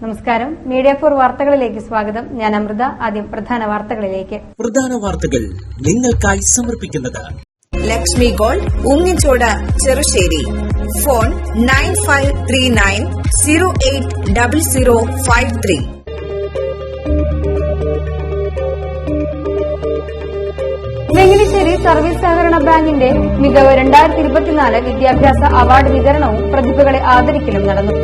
നമസ്കാരം. മീഡിയ 4 വാർത്തകളിലേക്ക് സ്വാഗതം. ഞാൻ അമൃത. ആദ്യം പ്രധാന വാർത്തകളിലേക്ക്. പ്രധാന വാർത്തകൾ നിങ്ങൾക്കായി സമർപ്പിക്കുന്നത് Lakshmi gold, Ungichode, Cherussery. Phone 9539080053. Venganissery service സഹകരണ ബാങ്കിന്റെ മികവ് 2024 വിദ്യാഭ്യാസ അവാർഡ് വിതരണവും പ്രതിഭകളെ ആദരിക്കലും നടന്നു.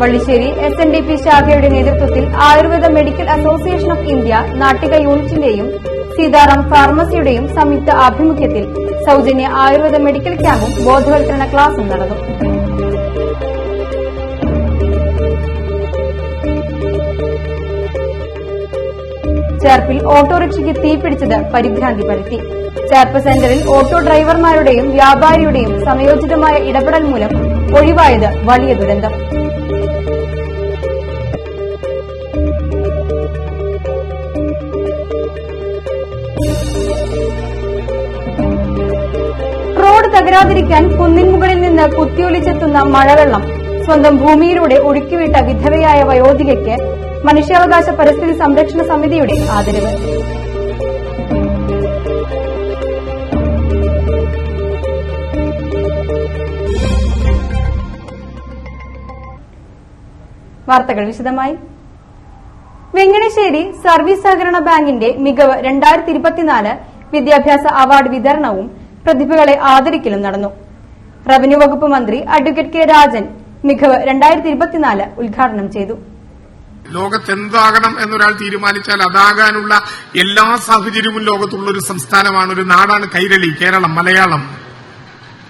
വള്ളിശ്ശേരി SNDP ശാഖയുടെ നേതൃത്വത്തിൽ Ayurveda medical association of India Nattika യൂണിറ്റിന്റെയും സീതാറാം ഫാർമസിയുടെയും സംയുക്ത ആഭിമുഖ്യത്തിൽ സൌജന്യ ആയുർവേദ മെഡിക്കൽ ക്യാമ്പും ബോധവൽക്കരണ ക്ലാസും നടന്നു. ചേർപ്പിൽ ഓട്ടോറിക്ഷയ്ക്ക് തീപിടിച്ചത് പരിഭ്രാന്തി പരത്തി. ചേർപ്പ് സെന്ററിൽ ഓട്ടോ ഡ്രൈവർമാരുടെയും വ്യാപാരിയുടെയും സമയോചിതമായ ഇടപെടൽ മൂലം ഒഴിവായത് വലിയ ദുരന്തം. റോഡ് തകരാതിരിക്കാൻ കുന്നിൻ മുകളിൽ നിന്ന് കുത്തിയൊലിച്ചെത്തുന്ന മഴവെള്ളം സ്വന്തം ഭൂമിയിലൂടെ ഒഴുക്കിവിട്ട വിധവയായ വയോധികയ്ക്ക് മനുഷ്യാവകാശ പരിസ്ഥിതി സംരക്ഷണ സമിതിയുടെ ആദരവ്. വാർത്തകൾ വിശദമായി. വെങ്ങണിശ്ശേരി സർവീസ് സഹകരണ ബാങ്കിന്റെ മികവ് 2024 വിദ്യാഭ്യാസ അവാർഡ് വിതരണവും പ്രതിഭകളെ ആദരിക്കലും നടന്നു. റവന്യൂ വകുപ്പ് മന്ത്രി അഡ്വക്കേറ്റ് കെ രാജൻ മികവ് 2024 ഉദ്ഘാടനം ചെയ്തു. ലോകത്തെന്താകണം എന്നൊരാൾ തീരുമാനിച്ചാൽ അതാകാനുള്ള എല്ലാ സാഹചര്യവും ലോകത്തുള്ള ഒരു സംസ്ഥാനമാണ്, ഒരു നാടാണ് കൈരളി, കേരളം, മലയാളം.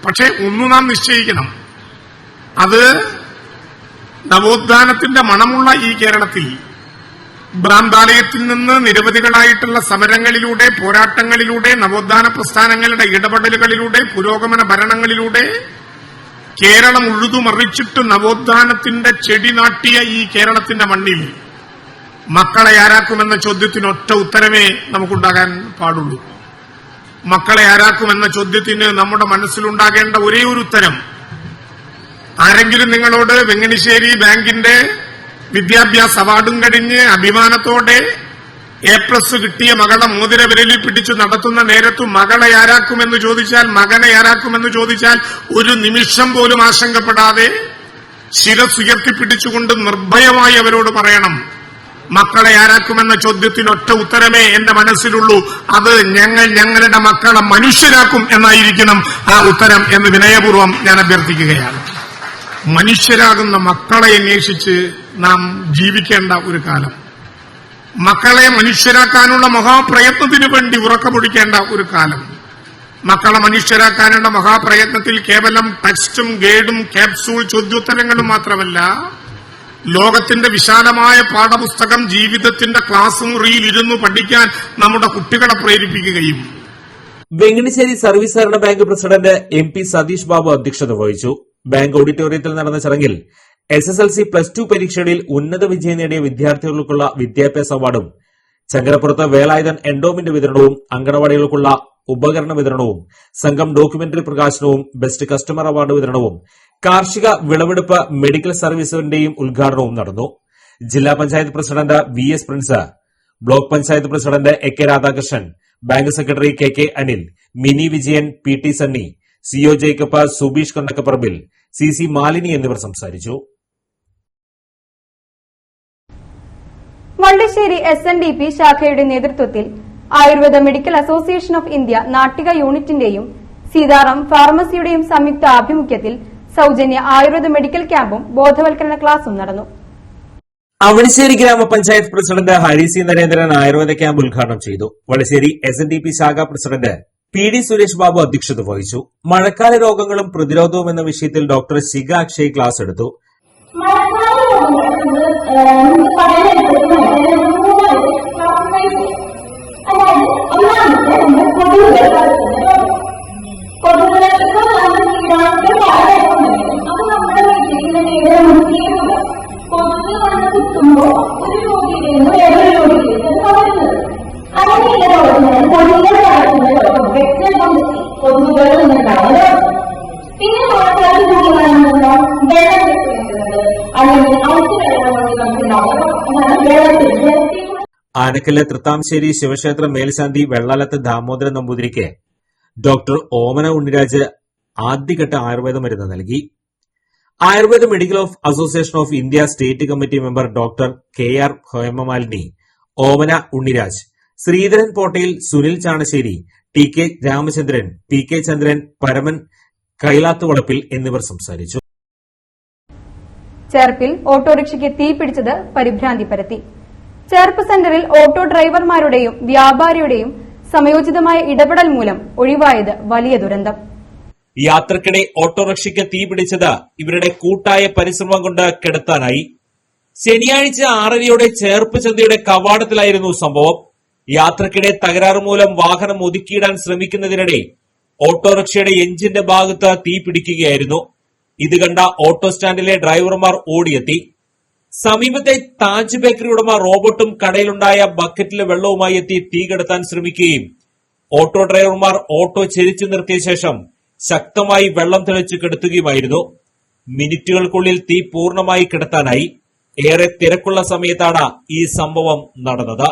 പക്ഷെ ഒന്ന് നാം നിശ്ചയിക്കണം, അത് നവോത്ഥാനത്തിന്റെ മണമുള്ള ഈ കേരളത്തിൽ ഭ്രാന്താലയത്തിൽ നിന്ന് നിരവധികളായിട്ടുള്ള സമരങ്ങളിലൂടെ, പോരാട്ടങ്ങളിലൂടെ, നവോത്ഥാന പ്രസ്ഥാനങ്ങളുടെ ഇടപെടലുകളിലൂടെ, പുരോഗമന ഭരണങ്ങളിലൂടെ കേരളം ഉഴുതുമറിച്ചിട്ട് നവോത്ഥാനത്തിന്റെ ചെടി നാട്ടിയ ഈ കേരളത്തിന്റെ മണ്ണിൽ മക്കളെ ആരാക്കുമെന്ന ചോദ്യത്തിന് ഒറ്റ ഉത്തരമേ നമുക്കുണ്ടാകാൻ പാടുള്ളൂ. മക്കളെ ആരാക്കുമെന്ന ചോദ്യത്തിന് നമ്മുടെ മനസ്സിലുണ്ടാകേണ്ട ഒരേ ഒരു ഉത്തരം, ആരെങ്കിലും നിങ്ങളോട് വെങ്ങണിശ്ശേരി ബാങ്കിന്റെ വിദ്യാഭ്യാസ അവാർഡും കഴിഞ്ഞ് അഭിമാനത്തോടെ A+ കിട്ടിയ മകളെ മോതിര വിരലിൽ പിടിച്ചു നടത്തുന്ന നേരത്തു മകളെ ആരാക്കുമെന്ന് ചോദിച്ചാൽ, മകനെ ആരാക്കുമെന്ന് ചോദിച്ചാൽ ഒരു നിമിഷം പോലും ആശങ്കപ്പെടാതെ ശിരസുയർത്തിപ്പിടിച്ചുകൊണ്ട് നിർഭയമായി അവരോട് പറയണം, മക്കളെ ആരാക്കുമെന്ന ചോദ്യത്തിന് ഒറ്റ ഉത്തരമേ എന്റെ മനസ്സിലുള്ളൂ, അത് ഞങ്ങളുടെ മക്കളെ മനുഷ്യരാക്കും എന്നായിരിക്കണം ആ ഉത്തരം എന്ന് വിനയപൂർവ്വം ഞാൻ അഭ്യർത്ഥിക്കുകയാണ്. മനുഷ്യരാകുന്ന മക്കളെ അന്വേഷിച്ച് നാം ജീവിക്കേണ്ട ഒരു കാലം, മക്കളെ മനുഷ്യരാക്കാനുള്ള മഹാപ്രയത്നത്തിനു വേണ്ടി ഉറക്കമൊഴിക്കേണ്ട ഒരു കാലം. മക്കളെ മനുഷ്യരാക്കാനുള്ള മഹാപ്രയത്നത്തിൽ കേവലം ടെക്സ്റ്റും ഗൈഡും ക്യാപ്സൂൾ ചോദ്യോത്തരങ്ങളും മാത്രമല്ല, ലോകത്തിന്റെ വിശാലമായ പാഠപുസ്തകം ജീവിതത്തിന്റെ ക്ലാസ് മുറിയിൽ ഇരുന്ന് പഠിക്കാൻ നമ്മുടെ കുട്ടികളെ പ്രേരിപ്പിക്കുകയും. വെങ്ങണിശ്ശേരി സർവീസ് സഹകരണ bank president MP Satheesh Babu അധ്യക്ഷത വഹിച്ചു. ബാങ്ക് ഓഡിറ്റോറിയത്തിൽ നടന്ന ചടങ്ങിൽ SSLC +2 പരീക്ഷകളിൽ ഉന്നത വിജയം നേടിയ വിദ്യാർത്ഥികൾക്കുള്ള വിദ്യാഭ്യാസ അവാർഡും, ചങ്ങരപ്പുറത്ത് വേലായുധൻ എൻഡോമെന്റ് വിതരണവും, അങ്കണവാടികൾക്കുള്ള ഉപകരണ വിതരണവും, സംഘം ഡോക്യുമെന്ററി പ്രകാശനവും, ബെസ്റ്റ് കസ്റ്റമർ അവാർഡ് വിതരണവും, കാർഷിക വിളവെടുപ്പ് മെഡിക്കൽ സർവീസിന്റെയും ഉദ്ഘാടനവും നടന്നു. ജില്ലാ panchayat president VS Prince, block panchayat president AK Radhakrishnan, bank secretary KK Anil, Mini Vijayan, PT Sunny, CO Jacob, Subeesh Kannakkaparambil, CC Malini എന്നിവർ സംസാരിച്ചു. വള്ളിശ്ശേരി SNDP ശാഖയുടെ നേതൃത്വത്തിൽ Ayurveda medical association of India Nattika യൂണിറ്റിന്റെയും സീതാറാം ഫാർമസിയുടെയും സംയുക്ത ആഭിമുഖ്യത്തിൽ സൌജന്യ ആയുർവേദ മെഡിക്കൽ ക്യാമ്പും ബോധവൽക്കരണ ക്ലാസും നടന്നു. അവണിശ്ശേരി ഗ്രാമപഞ്ചായത്ത് president Hari C Narendran Ayurveda camp ഉദ്ഘാടനം ചെയ്തു. വള്ളിശ്ശേരി SNDP ശാഖ പ്രസിഡന്റ് PD സുരേഷ് ബാബു അധ്യക്ഷത വഹിച്ചു. മഴക്കാല രോഗങ്ങളും പ്രതിരോധവും എന്ന വിഷയത്തിൽ ഡോക്ടർ ശിഖ അക്ഷയ് ക്ലാസ് എടുത്തു. കൊതുകുകൾ പൊടികൾ നടക്കുന്നത് വ്യക്തം കൊതുകുകൾ നിന്നുണ്ടാവുന്നത്. പിന്നെ വെള്ളം അല്ലെങ്കിൽ ഔഷധ വെള്ളത്തിൽ ആനക്കല്ല് തൃത്താംശ്ശേരി ശിവക്ഷേത്ര മേൽശാന്തി വെള്ളാലത്ത് ദാമോദരൻ നമ്പൂതിരിക്ക് ഡോക്ടർ ഓമന ഉണ്ണിരാജ് ആദ്യഘട്ട ആയുർവേദ മരുന്ന് നൽകി. Ayurveda medical association of India state committee member doctor KR Hemamalini, Omana Unniraj, Sreedharan Pottayil, Sunil Chanassery, TK Ramachandran, PK Chandran, Paraman Kailathuvalappil എന്നിവർ സംസാരിച്ചു. ചേർപ്പിൽ ഓട്ടോറിക്ഷയ്ക്ക് തീപിടിച്ചത് പരിഭ്രാന്തി പരത്തി. ചേർപ്പ് സെന്ററിൽ ഓട്ടോ ഡ്രൈവർമാരുടെയും വ്യാപാരിയുടെയും സമയോചിതമായ ഇടപെടൽ മൂലം ഒഴിവായത് വലിയ ദുരന്തം. യാത്രക്കിടെ ഓട്ടോറിക്ഷയ്ക്ക് തീപിടിച്ചത് ഇവരുടെ കൂട്ടായ പരിശ്രമം കൊണ്ട് കെടുത്താനായി. ശനിയാഴ്ച 6:30 ചേർപ്പ് ചന്തയുടെ കവാടത്തിലായിരുന്നു സംഭവം. യാത്രക്കിടെ തകരാറ് മൂലം വാഹനം ഒതുക്കിയിടാൻ ശ്രമിക്കുന്നതിനിടെ ഓട്ടോറിക്ഷയുടെ എഞ്ചിന്റെ ഭാഗത്ത് തീ പിടിക്കുകയായിരുന്നു. ഇത് കണ്ട ഓട്ടോ സ്റ്റാൻഡിലെ ഡ്രൈവർമാർ ഓടിയെത്തി. സമീപത്തെ താജ് ബേക്കറി ഉടമ റോബോട്ടും കടയിലുണ്ടായ ബക്കറ്റിലെ വെള്ളവുമായി എത്തി തീ കെടുത്താൻ ശ്രമിക്കുകയും ഓട്ടോ ഡ്രൈവർമാർ ഓട്ടോ ചെരിച്ചു നിർത്തിയ ശേഷം ശക്തമായി വെള്ളം തെളിച്ചു കെടുത്തുകയുമായിരുന്നു. മിനിറ്റുകൾക്കുള്ളിൽ തീ പൂർണ്ണമായി കെടുത്താനായി. ഏറെ തിരക്കുള്ള സമയത്താണ് ഈ സംഭവം നടന്നത്.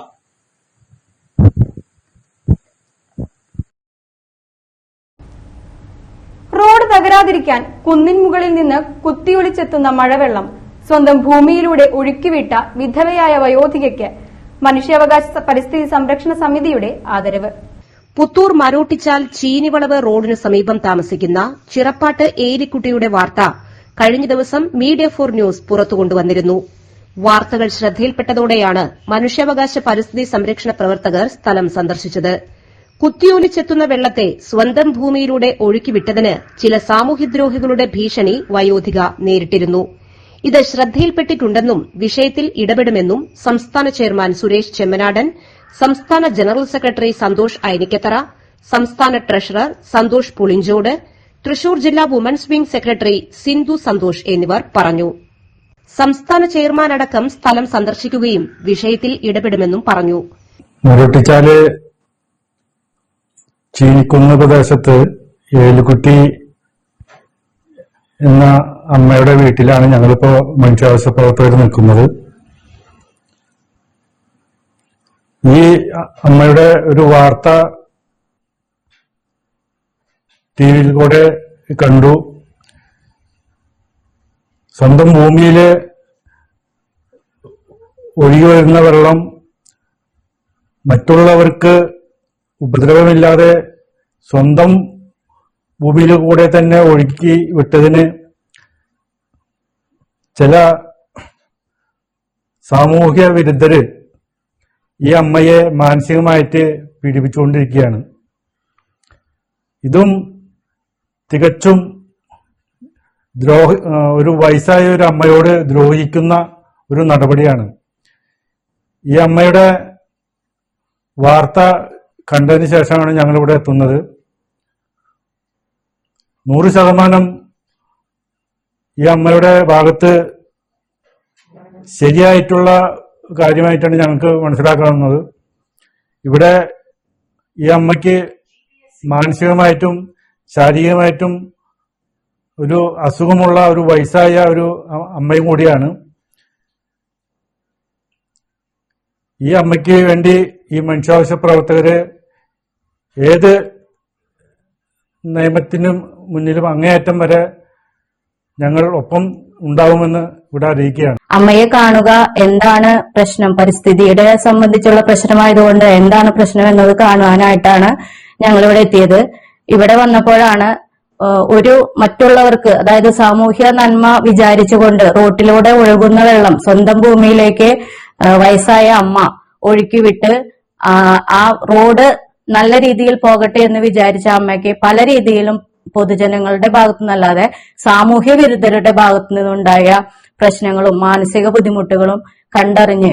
റോഡ് തകരാതിരിക്കാൻ കുന്നിൻ മുകളിൽ നിന്ന് കുത്തിയൊലിച്ചെത്തുന്ന മഴവെള്ളം സ്വന്തം ഭൂമിയിലൂടെ ഒഴുക്കിവിട്ട വിധവയായ വയോധികയ്ക്ക് മനുഷ്യാവകാശ പരിസ്ഥിതി സംരക്ഷണ സമിതിയുടെ ആദരവ്. പുത്തൂർ മരോട്ടിച്ചാൽ ചീനിവളവ് റോഡിന് സമീപം താമസിക്കുന്ന ചിറപ്പാട്ട് ഏലിക്കുട്ടിയുടെ വാർത്ത കഴിഞ്ഞ ദിവസം മീഡിയ 4 ന്യൂസ് പുറത്തുകൊണ്ടുവന്നിരുന്നു. വാർത്തകൾ ശ്രദ്ധയിൽപ്പെട്ടതോടെയാണ് മനുഷ്യാവകാശ പരിസ്ഥിതി സംരക്ഷണ പ്രവർത്തകർ സ്ഥലം സന്ദർശിച്ചത്. കുത്തിയൊലിച്ചെത്തുന്ന വെള്ളത്തെ സ്വന്തം ഭൂമിയിലൂടെ ഒഴുക്കിവിട്ടതിന് ചില സാമൂഹ്യദ്രോഹികളുടെ ഭീഷണി വയോധിക നേരിട്ടിരുന്നു. ഇത് ശ്രദ്ധയിൽപ്പെട്ടിട്ടുണ്ടെന്നും വിഷയത്തിൽ ഇടപെടുമെന്നും സംസ്ഥാന ചെയർമാൻ സുരേഷ് ചെമ്മനാടൻ, സംസ്ഥാന ജനറൽ സെക്രട്ടറി സന്തോഷ് ഐനിക്കത്തറ, സംസ്ഥാന ട്രഷറർ സന്തോഷ് പുളിഞ്ചോട്, തൃശൂർ ജില്ലാ women's wing secretary Sindhu Santhosh എന്നിവർ പറഞ്ഞു. സംസ്ഥാന ചെയർമാൻ അടക്കം സ്ഥലം സന്ദർശിക്കുകയും വിഷയത്തിൽ ഇടപെടുമെന്നും പറഞ്ഞു. മരോട്ടിച്ചാല് ചീനിക്കുന്ന് പ്രദേശത്ത് ഏലുകുട്ടി എന്ന അമ്മയുടെ വീട്ടിലാണ് ഞങ്ങളിപ്പോ മനുഷ്യാവകാശ പ്രവർത്തകർ നിൽക്കുന്നത്. ഈ അമ്മയുടെ ഒരു വാർത്ത ടിവിയിൽ കൂടെ കണ്ടു. സ്വന്തം ഭൂമിയില് ഒഴുകി വരുന്ന വെള്ളം മറ്റുള്ളവർക്ക് ഉപദ്രവമില്ലാതെ സ്വന്തം ഭൂമിയിൽ കൂടെ തന്നെ ഒഴുക്കി വിട്ടതിന് ചില സാമൂഹ്യ വിരുദ്ധര് ഈ അമ്മയെ മാനസികമായിട്ട് പീഡിപ്പിച്ചുകൊണ്ടിരിക്കുകയാണ്. ഇതും തികച്ചും ഒരു വയസ്സായ ഒരു അമ്മയോട് ദ്രോഹിക്കുന്ന ഒരു നടപടിയാണ്. ഈ അമ്മയുടെ വാർത്ത കണ്ടതിന് ശേഷമാണ് ഞങ്ങളിവിടെ എത്തുന്നത്. 100% ഈ അമ്മയുടെ ഭാഗത്ത് ശരിയായിട്ടുള്ള കാര്യമായിട്ടാണ് ഞങ്ങൾക്ക് മനസ്സിലാക്കാവുന്നത്. ഇവിടെ ഈ അമ്മയ്ക്ക് മാനസികമായിട്ടും ശാരീരികമായിട്ടും ഒരു അസുഖമുള്ള ഒരു വയസ്സായ ഒരു അമ്മയും കൂടിയാണ്. ഈ അമ്മയ്ക്ക് വേണ്ടി ഈ മനുഷ്യാവകാശ പ്രവർത്തകര് ഏത് നിയമത്തിനും മുന്നിലും അങ്ങേയറ്റം വരെ ഞങ്ങൾ ഒപ്പം ഉണ്ടാവുമെന്ന് ഇവിടെ അറിയിക്കുകയാണ്. അമ്മയെ കാണുക, എന്താണ് പ്രശ്നം, പരിസ്ഥിതിയുടെ സംബന്ധിച്ചുള്ള പ്രശ്നമായതുകൊണ്ട് എന്താണ് പ്രശ്നം എന്നത് കാണുവാനായിട്ടാണ് ഞങ്ങളിവിടെ എത്തിയത്. ഇവിടെ വന്നപ്പോഴാണ് ഒരു മറ്റുള്ളവർക്ക്, അതായത് സാമൂഹ്യ നന്മ വിചാരിച്ചുകൊണ്ട് റോട്ടിലൂടെ ഒഴുകുന്ന വെള്ളം സ്വന്തം ഭൂമിയിലേക്ക് വയസ്സായ അമ്മ ഒഴുക്കിവിട്ട് ആ റോഡ് നല്ല രീതിയിൽ പോകട്ടെ എന്ന് വിചാരിച്ച അമ്മയ്ക്ക് പല രീതിയിലും പൊതുജനങ്ങളുടെ ഭാഗത്തുനിന്നല്ലാതെ സാമൂഹ്യ വിരുദ്ധരുടെ ഭാഗത്തു നിന്നുണ്ടായ പ്രശ്നങ്ങളും മാനസിക ബുദ്ധിമുട്ടുകളും കണ്ടറിഞ്ഞ്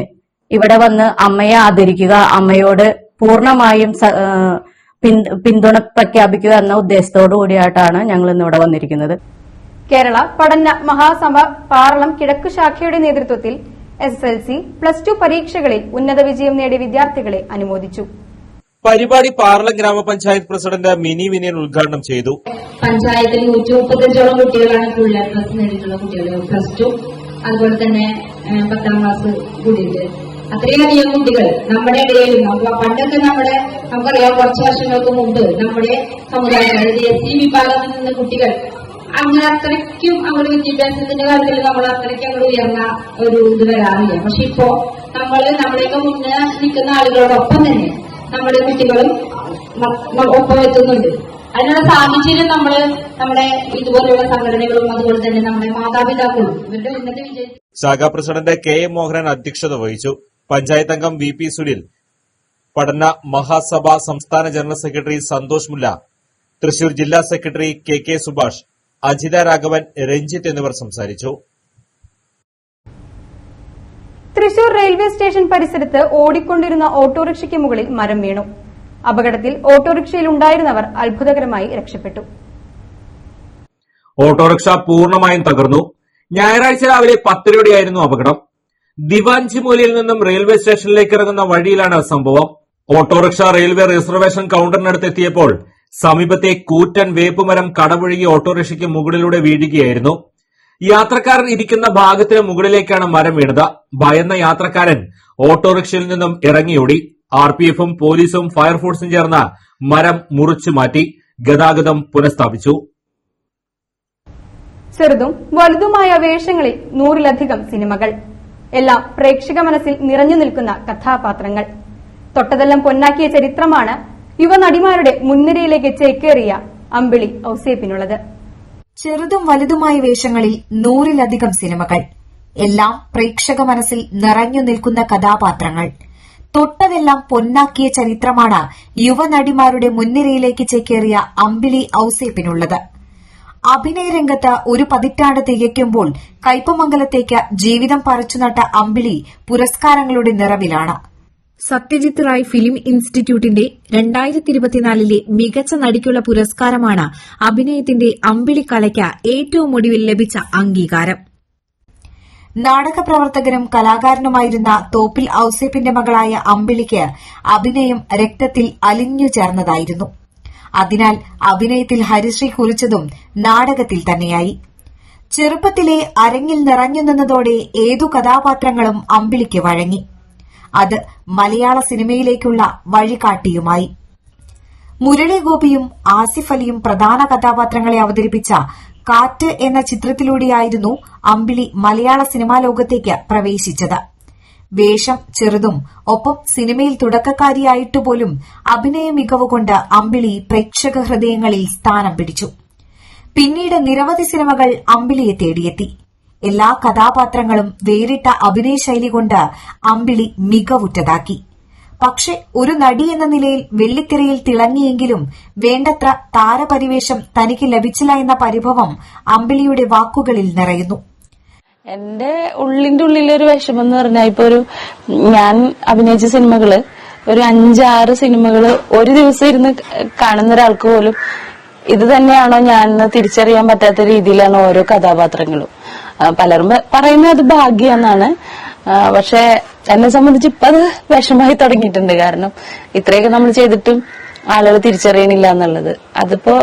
ഇവിടെ വന്ന് അമ്മയെ ആദരിക്കുക, അമ്മയോട് പൂർണ്ണമായും പിന്തുണ പ്രഖ്യാപിക്കുക എന്ന ഉദ്ദേശത്തോടു കൂടിയായിട്ടാണ് ഞങ്ങൾ ഇന്നിവിടെ വന്നിരിക്കുന്നത്. കേരള പഠന മഹാസഭ പാറളം കിഴക്ക് ശാഖയുടെ നേതൃത്വത്തിൽ SSLC, +2 പരീക്ഷകളിൽ ഉന്നത വിജയം നേടിയ വിദ്യാർത്ഥികളെ അനുമോദിച്ചു. പരിപാടി പാർലം ഗ്രാമപഞ്ചായത്ത് പ്രസിഡന്റ് മിനി വിനയൻ ഉദ്ഘാടനം ചെയ്തു. പഞ്ചായത്തിൽ 135ഓളം കുട്ടികളാണ് ഫുൾ എ പ്ലസ് നേടിയിട്ടുള്ള കുട്ടികൾ, പ്ലസ് ടു അതുപോലെ തന്നെ 10ാം ക്ലാസ് കൂടിയിട്ട് അത്രയധികം കുട്ടികൾ നമ്മുടെ ഇടയിൽ. പണ്ടൊക്കെ നമുക്കറിയാം, കുറച്ച് വർഷങ്ങൾക്ക് മുമ്പ് നമ്മുടെ സമുദായത്തിൽ, അതായത് SC വിഭാഗത്തിൽ നിന്ന് കുട്ടികൾ അങ്ങനെ അത്രയ്ക്കും അവർ വിദ്യാഭ്യാസത്തിന്റെ കാര്യത്തിൽ നമ്മൾ അത്രയ്ക്ക് അങ്ങോട്ട് ഉയർന്ന ഒരു ഇത് വരാറില്ല. പക്ഷെ ഇപ്പോ നമ്മളെയൊക്കെ മുന്നേ നിൽക്കുന്ന ആളുകളോടൊപ്പം തന്നെ നമ്മുടെ കുട്ടികളും ഒപ്പം എത്തുന്നുണ്ട്. അതിനുള്ള സാഹചര്യം നമ്മുടെ ഇതുപോലെയുള്ള സംഘടനകളും അതുപോലെ തന്നെ നമ്മുടെ മാതാപിതാക്കളും ഇവരുടെ ഉന്നത വിജയം. ശാഖാ പ്രസിഡന്റ് KM മോഹനൻ അധ്യക്ഷത വഹിച്ചു. പഞ്ചായത്ത് അംഗം VP സുനിൽ, പഠന മഹാസഭ സംസ്ഥാന ജനറൽ സെക്രട്ടറി സന്തോഷ് മുല്ല, തൃശൂർ ജില്ലാ സെക്രട്ടറി KK സുഭാഷ്, അജിത രാഘവൻ, രഞ്ജിത്ത് എന്നിവർ സംസാരിച്ചു. തൃശൂർ റെയിൽവേ സ്റ്റേഷൻ പരിസരത്ത് ഓടിക്കൊണ്ടിരുന്ന ഓട്ടോറിക്ഷയ്ക്ക് മുകളിൽ മരം വീണു. അപകടത്തിൽ ഓട്ടോറിക്ഷയിലുണ്ടായിരുന്നവർ അത്ഭുതകരമായി രക്ഷപ്പെട്ടു. ഓട്ടോറിക്ഷ പൂർണ്ണമായും തകർന്നു. ഞായറാഴ്ച രാവിലെ 10:30 അപകടം. ദിവാൻജിമൂലയിൽ നിന്നും റെയിൽവേ സ്റ്റേഷനിലേക്ക് ഇറങ്ങുന്ന വഴിയിലാണ് സംഭവം. ഓട്ടോറിക്ഷ റെയിൽവേ റിസർവേഷൻ കൌണ്ടറിനടുത്തെത്തിയപ്പോൾ സമീപത്തെ കൂറ്റൻ വേപ്പുമരം കടപുഴകി ഓട്ടോറിക്ഷയ്ക്ക് മുകളിലൂടെ വീഴുകയായിരുന്നു. യാത്രക്കാരൻ ഇരിക്കുന്ന ഭാഗത്തിന് മുകളിലേക്കാണ് മരം വീണത്. ഭയന്ന യാത്രക്കാരൻ ഓട്ടോറിക്ഷയിൽ നിന്നും ഇറങ്ങിയോടി. RPFും പോലീസും ഫയർഫോഴ്സും ചേർന്ന് മരം മുറിച്ചു മാറ്റി ഗതാഗതം പുനഃസ്ഥാപിച്ചു. ചെറുതും വലുതുമായ വേഷങ്ങളിൽ 100-ലധികം സിനിമകൾ, എല്ലാം പ്രേക്ഷക മനസ്സിൽ നിറഞ്ഞു നിൽക്കുന്ന കഥാപാത്രങ്ങൾ. തൊട്ടതെല്ലാം പൊന്നാക്കിയ ചരിത്രമാണ് യുവനടിമാരുടെ മുൻനിരയിലേക്ക് ചേക്കേറിയ അമ്പിളി ഔസേപ്പിനുള്ളത്. ചെറുതും വലുതുമായ വേഷങ്ങളിൽ 100-ലധികം സിനിമകൾ, എല്ലാം പ്രേക്ഷക മനസ്സിൽ നിറഞ്ഞു നിൽക്കുന്ന കഥാപാത്രങ്ങൾ. തൊട്ടതെല്ലാം പൊന്നാക്കിയ ചരിത്രമാണ് യുവനടിമാരുടെ മുൻനിരയിലേക്ക് ചേക്കേറിയ അമ്പിളി ഔസേപ്പിനുള്ളത്. അഭിനയരംഗത്ത് ഒരു പതിറ്റാണ്ട് തികയ്ക്കുമ്പോൾ കയ്പമംഗലത്തേക്ക് ജീവിതം പറിച്ചുനട്ട അമ്പിളി പുരസ്കാരങ്ങളുടെ നിറവിലാണ്. സത്യജിത് റായ് ഫിലിം ഇൻസ്റ്റിറ്റ്യൂട്ടിന്റെ 2024 മികച്ച നടിക്കുള്ള പുരസ്കാരമാണ് അഭിനയത്തിന്റെ അമ്പിളി കലയ്ക്ക് ഏറ്റവും ഒടുവിൽ ലഭിച്ച അംഗീകാരം. നാടക പ്രവർത്തകനും കലാകാരനുമായിരുന്ന തോപ്പിൽ ഔസേപ്പിന്റെ മകളായ അമ്പിളിക്ക് അഭിനയം രക്തത്തിൽ അലിഞ്ഞു ചേർന്നതായിരുന്നു. അതിനാൽ അഭിനയത്തിൽ ഹരിശ്രീ കുറിച്ചതും നാടകത്തിൽ തന്നെയായി. ചെറുപ്പത്തിലെ അരങ്ങിൽ നിറഞ്ഞു നിന്നതോടെ ഏതു കഥാപാത്രങ്ങളും അമ്പിളിക്ക് വഴങ്ങി. അത് മലയാള സിനിമയിലേക്കുള്ള വഴികാട്ടിയുമായി. മുരളി ഗോപിയും ആസിഫ് അലിയും പ്രധാന കഥാപാത്രങ്ങളെ അവതരിപ്പിച്ച കാറ്റ് എന്ന ചിത്രത്തിലൂടെയായിരുന്നു അമ്പിളി മലയാള സിനിമാ ലോകത്തേക്ക് പ്രവേശിച്ചത്. വേഷം ചെറുതും ഒപ്പം സിനിമയിൽ തുടക്കക്കാരിയായിട്ടുപോലും അഭിനയ മികവുകൊണ്ട് അമ്പിളി പ്രേക്ഷക ഹൃദയങ്ങളിൽ സ്ഥാനം പിടിച്ചു. പിന്നീട് നിരവധി സിനിമകൾ അമ്പിളിയെ തേടിയെത്തി. എല്ലാ കഥാപാത്രങ്ങളും വേറിട്ട അഭിനയശൈലി കൊണ്ട് അമ്പിളി മികവുറ്റതാക്കി. പക്ഷെ ഒരു നടി എന്ന നിലയിൽ വെള്ളിത്തിരയിൽ തിളങ്ങിയെങ്കിലും വേണ്ടത്ര താരപരിവേഷം തനിക്ക് ലഭിച്ചില്ല എന്ന പരിഭവം അമ്പിളിയുടെ വാക്കുകളിൽ നിറയുന്നു. എന്റെ ഉള്ളിന്റെ ഉള്ളിലൊരു വിഷമം എന്ന് പറഞ്ഞാൽ, ഇപ്പൊ ഞാൻ അഭിനയിച്ച സിനിമകള് ഒരു 5-6 സിനിമകള് ഒരു ദിവസം ഇരുന്ന് കാണുന്ന ഒരാൾക്ക് പോലും ഇത് തന്നെയാണോ ഞാൻ തിരിച്ചറിയാൻ പറ്റാത്ത രീതിയിലാണ് ഓരോ കഥാപാത്രങ്ങളും. പലരും പറയുന്നത് അത് ഭാഗ്യമെന്നാണ്. പക്ഷെ എന്നെ സംബന്ധിച്ച് ഇപ്പൊ അത് വിഷമായി തുടങ്ങിയിട്ടുണ്ട്. കാരണം ഇത്രയൊക്കെ നമ്മൾ ചെയ്തിട്ടും ആളുകൾ തിരിച്ചറിയണില്ല എന്നുള്ളത്. അതിപ്പോ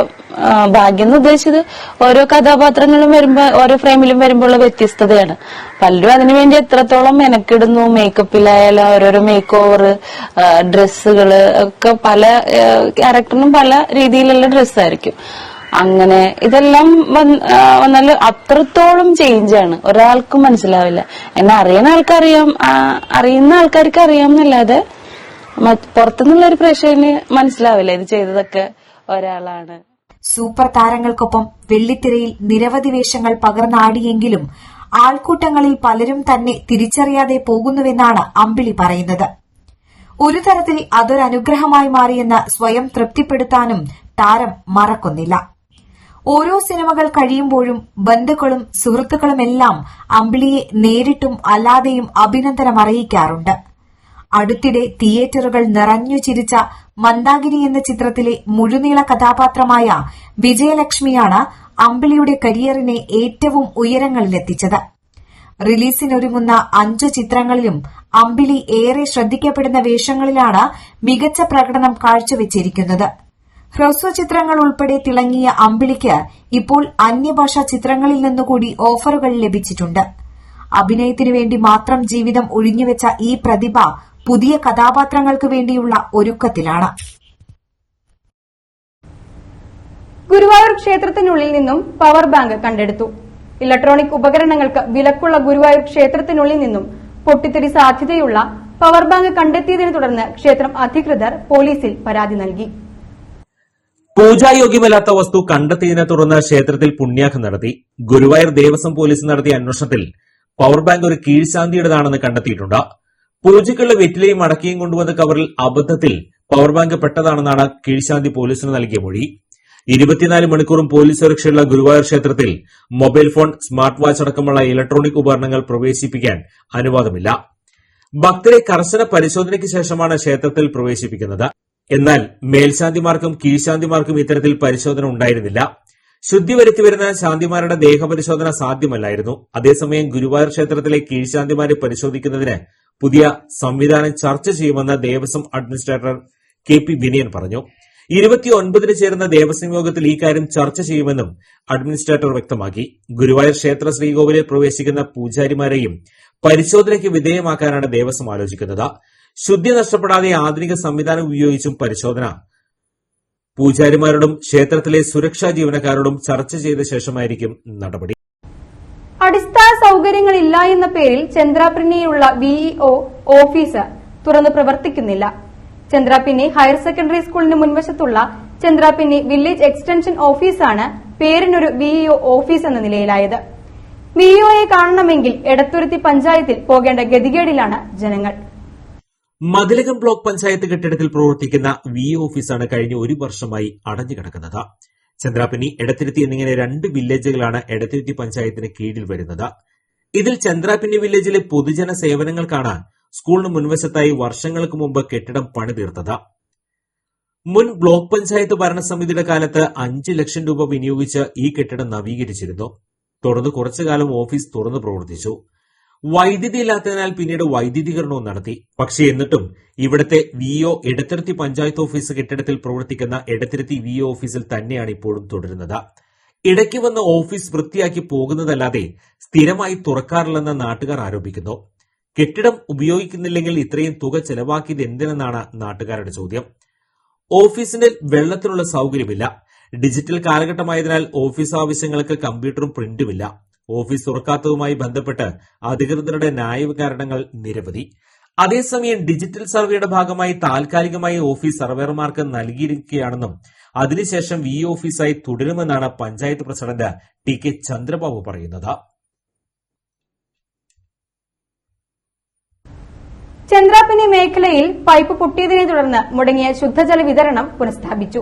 ഭാഗ്യം എന്ന് ഉദ്ദേശിച്ചത് ഓരോ കഥാപാത്രങ്ങളും വരുമ്പോ, ഓരോ ഫ്രെയിമിലും വരുമ്പോഴുള്ള വ്യത്യസ്തതയാണ്. പലരും അതിനുവേണ്ടി എത്രത്തോളം മെനക്കിടുന്നു. മേക്കപ്പിലായാലും ഓരോരോ മേക്ക് ഓവർ, ഡ്രസ്സുകള് ഒക്കെ പല ക്യാരക്ടറിനും പല രീതിയിലുള്ള ഡ്രസ്സായിരിക്കും. അങ്ങനെ ഇതെല്ലാം വന്നാൽ അത്രത്തോളം ചേഞ്ചാണ്. ഒരാൾക്കും മനസ്സിലാവില്ല. എന്നെ അറിയുന്ന ആൾക്കറിയാം, അറിയുന്ന ആൾക്കാർക്ക് അറിയാമെന്നല്ലാതെ പുറത്തുനിന്നുള്ള ഒരു പ്രേക്ഷകന് മനസ്സിലാവില്ല ഇത് ചെയ്തതൊക്കെ ഒരാളാണ്. സൂപ്പർ താരങ്ങൾക്കൊപ്പം വെള്ളിത്തിരയിൽ നിരവധി വേഷങ്ങൾ പകർന്നാടിയെങ്കിലും ആൾക്കൂട്ടങ്ങളിൽ പലരും തന്നെ തിരിച്ചറിയാതെ പോകുന്നുവെന്നാണ് അമ്പിളി പറയുന്നത്. ഒരു തരത്തിൽ അതൊരനുഗ്രഹമായി മാറിയെന്ന് സ്വയം തൃപ്തിപ്പെടുത്താനും താരം മറക്കുന്നില്ല. ഓരോ സിനിമകൾ കഴിയുമ്പോഴും ബന്ധുക്കളും സുഹൃത്തുക്കളുമെല്ലാം അമ്പിളിയെ നേരിട്ടും അല്ലാതെയും അഭിനന്ദനം അറിയിക്കാറുണ്ട്. അടുത്തിടെ തിയേറ്ററുകൾ നിറഞ്ഞു ചിരിച്ച മന്ദാകിനി എന്ന ചിത്രത്തിലെ മുഴുനീള കഥാപാത്രമായ വിജയലക്ഷ്മിയാണ് അമ്പിളിയുടെ കരിയറിനെ ഏറ്റവും ഉയരങ്ങളിലെത്തിച്ചത്. റിലീസിനൊരുങ്ങുന്ന 5 ചിത്രങ്ങളിലും അമ്പിളി ഏറെ ശ്രദ്ധിക്കപ്പെടുന്ന വേഷങ്ങളിലാണ് മികച്ച പ്രകടനം കാഴ്ചവെച്ചിരിക്കുന്നത്. ഹ്രസ്വ ചിത്രങ്ങൾ ഉൾപ്പെടെ തിളങ്ങിയ അമ്പിളിക്ക് ഇപ്പോൾ അന്യഭാഷാ ചിത്രങ്ങളിൽ നിന്നുകൂടി ഓഫറുകൾ ലഭിച്ചിട്ടുണ്ട്. അഭിനയത്തിനു വേണ്ടി മാത്രം ജീവിതം ഒഴിഞ്ഞുവെച്ച ഈ പ്രതിഭ പുതിയ കഥാപാത്രങ്ങൾക്ക് വേണ്ടിയുള്ള ഒരുക്കത്തിലാണ്. ഗുരുവായൂർ ക്ഷേത്രത്തിനുള്ളിൽ നിന്നും പവർ ബാങ്ക് കണ്ടെടുത്തു. ഇലക്ട്രോണിക് ഉപകരണങ്ങൾക്ക് വിലക്കുള്ള ഗുരുവായൂർ ക്ഷേത്രത്തിനുള്ളിൽ നിന്നും പൊട്ടിത്തെറി സാധ്യതയുള്ള പവർ ബാങ്ക് കണ്ടെത്തിയതിനെ തുടർന്ന് ക്ഷേത്രം അധികൃതർ പോലീസിൽ പരാതി നൽകി. പൂജായോഗ്യമല്ലാത്ത വസ്തു കണ്ടെത്തിയതിനെ തുടർന്ന് ക്ഷേത്രത്തിൽ പുണ്യാഹം നടത്തി. ഗുരുവായൂർ ദേവസ്വം പോലീസ് നടത്തിയ അന്വേഷണത്തിൽ പവർ ബാങ്ക് ഒരു കീഴ്ശാന്തിയുടേതാണെന്ന് കണ്ടെത്തിയിട്ടുണ്ട്. പൂജയ്ക്കുള്ള വെറ്റിലയും അടക്കയും കൊണ്ടുവന്ന കവറിൽ അബദ്ധത്തിൽ പവർ ബാങ്ക് പെട്ടതാണെന്നാണ് കീഴ്ശാന്തി പോലീസിന് നൽകിയ മൊഴി. 24 മണിക്കൂറും പോലീസ് സുരക്ഷയുള്ള ഗുരുവായൂർ ക്ഷേത്രത്തിൽ മൊബൈൽ ഫോൺ, സ്മാർട്ട് വാച്ച് അടക്കമുള്ള ഇലക്ട്രോണിക് ഉപകരണങ്ങൾ പ്രവേശിപ്പിക്കാൻ അനുവാദമില്ല. ഭക്തരെ കർശന പരിശോധനയ്ക്ക് ശേഷമാണ് ക്ഷേത്രത്തിൽ പ്രവേശിപ്പിക്കുന്നത്. എന്നാൽ മേൽശാന്തിമാർക്കും കീഴ്ശാന്തിമാർക്കും ഇത്തരത്തിൽ പരിശോധന ഉണ്ടായിരുന്നില്ല. ശുദ്ധി വരുത്തിവരുന്ന ശാന്തിമാരുടെ ദേഹപരിശോധന സാധ്യമല്ലായിരുന്നു. അതേസമയം ഗുരുവായൂർ ക്ഷേത്രത്തിലെ കീഴ്ശാന്തിമാരെ പരിശോധിക്കുന്നതിന് പുതിയ സംവിധാനം ചർച്ച ചെയ്യുമെന്ന് Devaswom administrator K P Vinayan പറഞ്ഞു. 29-ന് ചേരുന്ന ദേവസ്വം യോഗത്തിൽ ഈ കാര്യം ചർച്ച ചെയ്യുമെന്നും അഡ്മിനിസ്ട്രേറ്റർ വ്യക്തമാക്കി. ഗുരുവായൂർ ക്ഷേത്ര ശ്രീകോവിലിൽ പ്രവേശിക്കുന്ന പൂജാരിമാരെയും പരിശോധനയ്ക്ക് വിധേയമാക്കാനാണ് ദേവസ്വം ആലോചിക്കുന്നത്. ശുദ്ധി നഷ്ടപ്പെടാതെ ആധുനിക സംവിധാനം ഉപയോഗിച്ചും പരിശോധന പൂജാരിമാരോടും ക്ഷേത്രത്തിലെ സുരക്ഷാ ജീവനക്കാരോടും ചർച്ച ചെയ്ത ശേഷമായിരിക്കും നടപടി. അടിസ്ഥാന സൌകര്യങ്ങളില്ല എന്ന പേരിൽ ചന്ദ്രാപിന്നിയിലുള്ള വിഇഒ ഓഫീസ് തുറന്നു പ്രവർത്തിക്കുന്നില്ല. ചന്ദ്രാപിന്നി ഹയർ സെക്കൻഡറി സ്കൂളിന് മുൻവശത്തുള്ള ചന്ദ്രാപിന്നി വില്ലേജ് എക്സ്റ്റൻഷൻ ഓഫീസാണ് പേരിനൊരു വിഇഒ ഓഫീസ് എന്ന നിലയിലായത്. വിഇഒയെ കാണണമെങ്കിൽ എടത്തുരുത്തി പഞ്ചായത്തിൽ പോകേണ്ട ഗതികേടിലാണ് ജനങ്ങൾ. മതിലകം ബ്ലോക്ക് പഞ്ചായത്ത് കെട്ടിടത്തിൽ പ്രവർത്തിക്കുന്ന വിഇഒ ഓഫീസാണ് കഴിഞ്ഞ 1 വർഷമായി അടഞ്ഞുകിടക്കുന്നത്. ചന്ദ്രാപിന്നി, എടത്തുരുത്തി എന്നിങ്ങനെ 2 വില്ലേജുകളാണ് എടത്തുരുത്തി പഞ്ചായത്തിന് കീഴിൽ വരുന്നത്. ഇതിൽ ചന്ദ്രാപിന്നി വില്ലേജിലെ പൊതുജന സേവനങ്ങൾക്കാണ് സ്കൂളിന് മുൻവശത്തായി വർഷങ്ങൾക്ക് മുമ്പ് കെട്ടിടം പണിതീർത്തത്. മുൻ ബ്ലോക്ക് പഞ്ചായത്ത് ഭരണസമിതിയുടെ കാലത്ത് 5 ലക്ഷം രൂപ വിനിയോഗിച്ച് ഈ കെട്ടിടം നവീകരിച്ചിരുന്നു. തുടർന്ന് കുറച്ചുകാലം ഓഫീസ് തുറന്നു പ്രവർത്തിച്ചു. വൈദ്യുതി ഇല്ലാത്തതിനാൽ പിന്നീട് വൈദ്യുതീകരണവും നടത്തി. പക്ഷേ എന്നിട്ടും ഇവിടുത്തെ വിഇഒ എടത്തുരുത്തി പഞ്ചായത്ത് ഓഫീസ് കെട്ടിടത്തിൽ പ്രവർത്തിക്കുന്ന എടത്തുരുത്തി വിഇഒ ഓഫീസിൽ തന്നെയാണ് ഇപ്പോഴും തുടരുന്നത്. ഇടയ്ക്ക് വന്ന് ഓഫീസ് വൃത്തിയാക്കി പോകുന്നതല്ലാതെ സ്ഥിരമായി തുറക്കാറില്ലെന്ന് നാട്ടുകാർ ആരോപിക്കുന്നു. കെട്ടിടം ഉപയോഗിക്കുന്നില്ലെങ്കിൽ ഇത്രയും തുക ചെലവാക്കിയത് എന്തിനെന്നാണ് നാട്ടുകാരുടെ ചോദ്യം. ഓഫീസിന്റെ വെള്ളത്തിനുള്ള സൌകര്യമില്ല. ഡിജിറ്റൽ കാലഘട്ടമായതിനാൽ ഓഫീസ് ആവശ്യങ്ങൾക്ക് കമ്പ്യൂട്ടറും പ്രിന്റുമില്ല. ഓഫീസ് തുറക്കാത്തതുമായി ബന്ധപ്പെട്ട് അധികൃതരുടെ ന്യായീകരണങ്ങൾ നിരവധി. അതേസമയം ഡിജിറ്റൽ സർവേയുടെ ഭാഗമായി താൽക്കാലികമായി ഓഫീസ് സർവേയർമാർക്ക് നൽകിയിരിക്കുകയാണെന്നും അതിനുശേഷം വിഇഒ ഓഫീസായി തുടരുമെന്നാണ് panchayat president T K Chandrababu പറയുന്നത്. ചന്ദ്രാപിന്നി മേഖലയിൽ പൈപ്പ് പൊട്ടിയതിനെ തുടർന്ന് മുടങ്ങിയ ശുദ്ധജല വിതരണം പുനഃസ്ഥാപിച്ചു.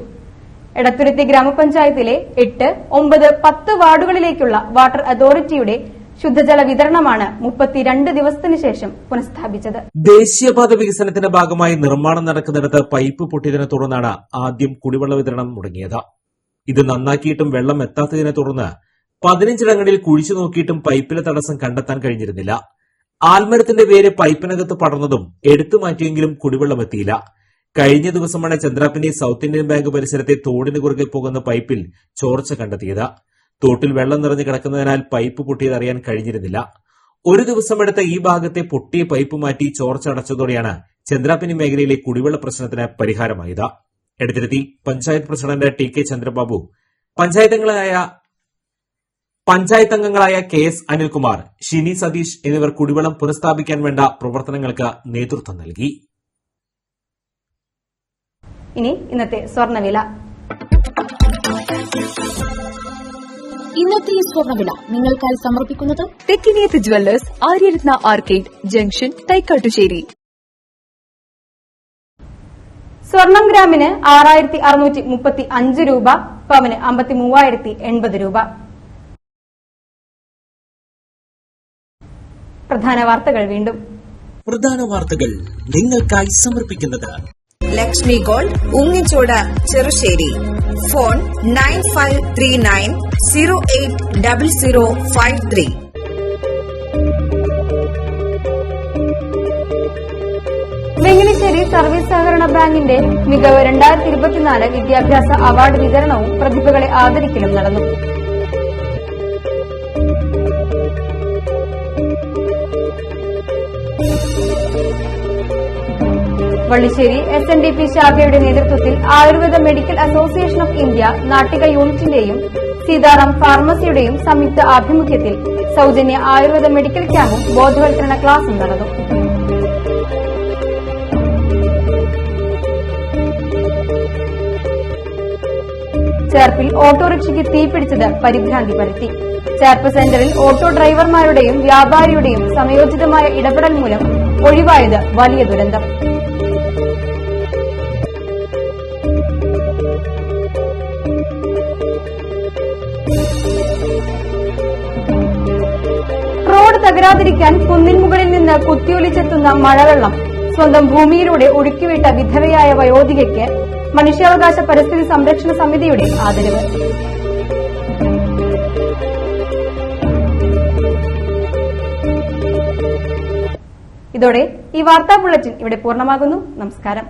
എടത്തുരുത്തി ഗ്രാമപഞ്ചായത്തിലെ 8, 9, 10 വാർഡുകളിലേക്കുള്ള വാട്ടർ അതോറിറ്റിയുടെ ശുദ്ധജല വിതരണമാണ് 32 ദിവസത്തിനു ശേഷം പുനഃസ്ഥാപിച്ചത്. ദേശീയപാത വികസനത്തിന്റെ ഭാഗമായി നിർമ്മാണം നടക്കുന്നിടത്ത് പൈപ്പ് പൊട്ടിയതിനെ തുടർന്നാണ് ആദ്യം കുടിവെള്ള വിതരണം മുടങ്ങിയത്. ഇത് നന്നാക്കിയിട്ടും വെള്ളം എത്താത്തതിനെ തുടർന്ന് 15 ഇടങ്ങളിൽ കുഴിച്ചു നോക്കിയിട്ടും പൈപ്പിലെ തടസ്സം കണ്ടെത്താൻ കഴിഞ്ഞിരുന്നില്ല. ആൽമരത്തിന്റെ വേര് പൈപ്പിനകത്ത് പടർന്നതും എടുത്തു മാറ്റിയെങ്കിലും കുടിവെള്ളം എത്തിയില്ല. കഴിഞ്ഞ ദിവസമാണ് ചന്ദ്രാപിന്നി സൌത്ത് ഇന്ത്യൻ ബാങ്ക് പരിസരത്തെ തോടിന് കുറുകെ പോകുന്ന പൈപ്പിൽ ചോർച്ച കണ്ടെത്തിയത്. തോട്ടിൽ വെള്ളം നിറഞ്ഞു കിടക്കുന്നതിനാൽ പൈപ്പ് പൊട്ടിയത് അറിയാൻ കഴിഞ്ഞിരുന്നില്ല. ഒരു ദിവസമെടുത്ത ഈ ഭാഗത്തെ പൊട്ടിയ പൈപ്പ് മാറ്റി ചോർച്ച അടച്ചതോടെയാണ് ചന്ദ്രാപിന്നി മേഖലയിലെ കുടിവെള്ള പ്രശ്നത്തിന് പരിഹാരമായത്. Edathuruthy panchayat president T K Chandrababu, പഞ്ചായത്തംഗങ്ങളായ കെ എസ് അനിൽകുമാർ, ഷിനി സതീഷ് എന്നിവർ കുടിവെള്ളം പുനഃസ്ഥാപിക്കാൻ വേണ്ട പ്രവർത്തനങ്ങൾക്ക് നേതൃത്വം നൽകി. ഇനി ഇന്നത്തെ സ്വർണ്ണവില. ഇന്നത്തെ സ്വർണ്ണവില നിങ്ങൾക്കായി സമർപ്പിക്കുന്നത് Thekkiniyath jewellers, Aryaratna arcade junction, Thaikkattussery. സ്വർണം ഗ്രാമിന് 6635 രൂപ, പവന് 53,080 രൂപ. പ്രധാന വാർത്തകൾ വീണ്ടും. പ്രധാന വാർത്തകൾ നിങ്ങൾക്കായി സമർപ്പിക്കുന്നത് Lakshmi gold, Ungichode, Cherussery. Phone 9539 080053. Vallissery service സഹകരണ ബാങ്കിന്റെ മികവ് 2024 വിദ്യാഭ്യാസ അവാർഡ് വിതരണവും പ്രതിഭകളെ ആദരിക്കലും നടന്നു. വള്ളിശ്ശേരി SNDP ശാഖയുടെ നേതൃത്വത്തിൽ Ayurveda medical association of India Nattika യൂണിറ്റിന്റെയും സീതാറാം ഫാർമസിയുടെയും സംയുക്ത ആഭിമുഖ്യത്തിൽ സൌജന്യ ആയുർവേദ മെഡിക്കൽ ക്യാമ്പും ബോധവൽക്കരണ ക്ലാസും നടന്നു. ചേർപ്പിൽ ഓട്ടോറിക്ഷയ്ക്ക് തീപിടിച്ചത് പരിഭ്രാന്തി പരത്തി. ചേർപ്പ് സെന്ററിൽ ഓട്ടോ ഡ്രൈവർമാരുടെയും വ്യാപാരിയുടെയും സമയോചിതമായ ഇടപെടൽ മൂലം ഒഴിവായത് വലിയ ദുരന്തം. റോഡ് തകരാതിരിക്കാൻ കുന്നിൻ മുകളിൽ നിന്ന് കുത്തിയൊലിച്ചെത്തുന്ന മഴവെള്ളം സ്വന്തം ഭൂമിയിലൂടെ ഒഴുക്കിവിട്ട വിധവയായ വയോധികയ്ക്ക് മനുഷ്യാവകാശ പരിസ്ഥിതി സംരക്ഷണ സമിതിയുടെ ആദരവ്. ഇതോടെ ഈ വാർത്താ ബുള്ളറ്റിൻ ഇവിടെ പൂർണ്ണമാകുന്നു. നമസ്കാരം.